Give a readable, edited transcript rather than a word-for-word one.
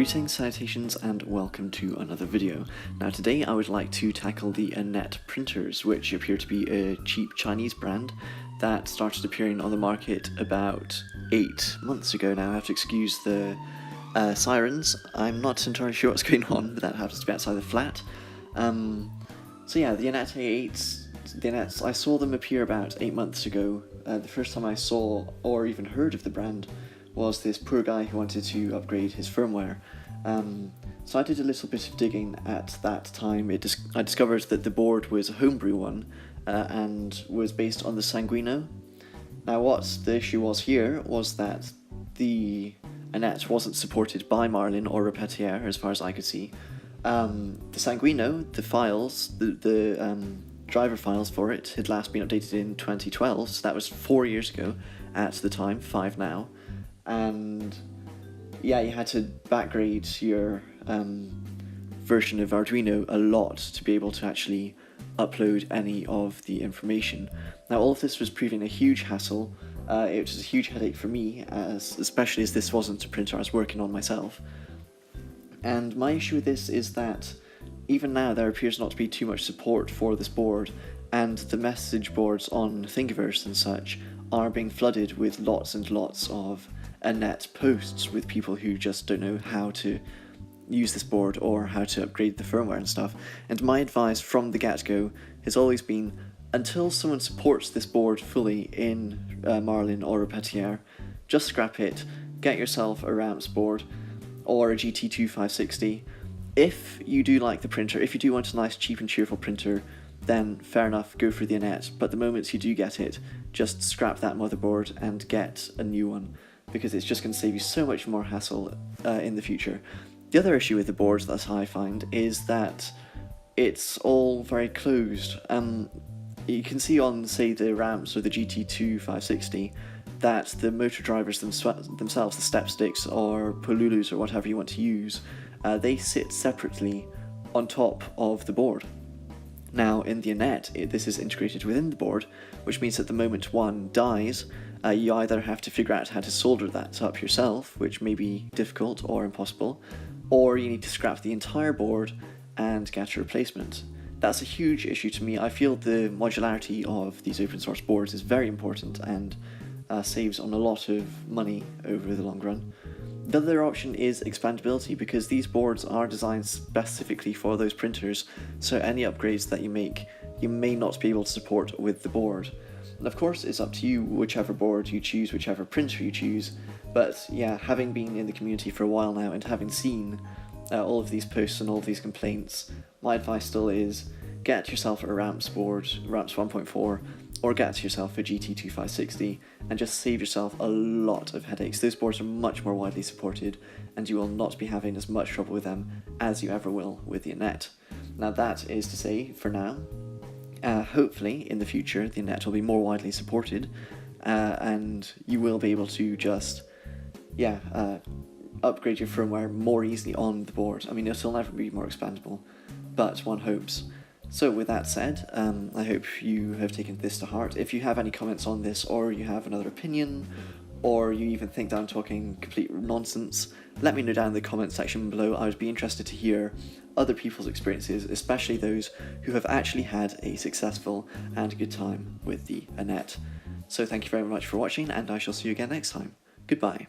Greetings, salutations, and welcome to another video. Now today I would like to tackle the Anet printers, which appear to be a cheap Chinese brand that started appearing on the market about 8 months ago now. I have to excuse the sirens. I'm not entirely sure what's going on, but that happens to be outside the flat. So yeah, the Anet A8s, the Anets, I saw them appear about 8 months ago. The first time I saw or even heard of the brand was this poor guy who wanted to upgrade his firmware. So I did a little bit of digging at that time. I discovered that the board was a homebrew one and was based on the Sanguino. Now what the issue was here was that the Anet wasn't supported by Marlin or Repetier as far as I could see. The Sanguino, the files, the driver files for it had last been updated in 2012, so that was 4 years ago at the time, 5 now. And yeah, you had to backgrade your version of Arduino a lot to be able to actually upload any of the information. Now all of this was proving a huge hassle. It was a huge headache for me, especially as this wasn't a printer I was working on myself. And my issue with this is that even now there appears not to be too much support for this board, and the message boards on Thingiverse and such are being flooded with lots and lots of Anet posts with people who just don't know how to use this board or how to upgrade the firmware and stuff. And my advice from the get-go has always been, until someone supports this board fully in Marlin or Repetier, just scrap it, get yourself a Ramps board or a GT2560. If you do like the printer, if you do want a nice cheap and cheerful printer, then fair enough, go for the Anet, but the moment you do get it, just scrap that motherboard and get a new one, because it's just going to save you so much more hassle in the future. The other issue with the boards that I find is that it's all very closed. You can see on, say, the Ramps or the GT2560 that the motor drivers themselves, the step sticks or Polulus or whatever you want to use, they sit separately on top of the board. Now in the Anet, this is integrated within the board, which means that the moment one dies, you either have to figure out how to solder that up yourself, which may be difficult or impossible, or you need to scrap the entire board and get a replacement. That's a huge issue to me. I feel the modularity of these open source boards is very important and saves on a lot of money over the long run. The other option is expandability, because these boards are designed specifically for those printers, so any upgrades that you make, you may not be able to support with the board. And of course, it's up to you whichever board you choose, whichever printer you choose, but yeah, having been in the community for a while now and having seen all of these posts and all of these complaints, my advice still is get yourself a Ramps board, Ramps 1.4, or get yourself a GT2560 and just save yourself a lot of headaches. Those boards are much more widely supported and you will not be having as much trouble with them as you ever will with the Anet. Now that is to say, for now, hopefully in the future the Anet will be more widely supported and you will be able to just upgrade your firmware more easily on the board. I mean, it'll never be more expandable, but one hopes. So with that said, I hope you have taken this to heart. If you have any comments on this, or you have another opinion, or you even think that I'm talking complete nonsense, let me know down in the comment section below. I would be interested to hear other people's experiences, especially those who have actually had a successful and good time with the Anet. So thank you very much for watching, and I shall see you again next time. Goodbye.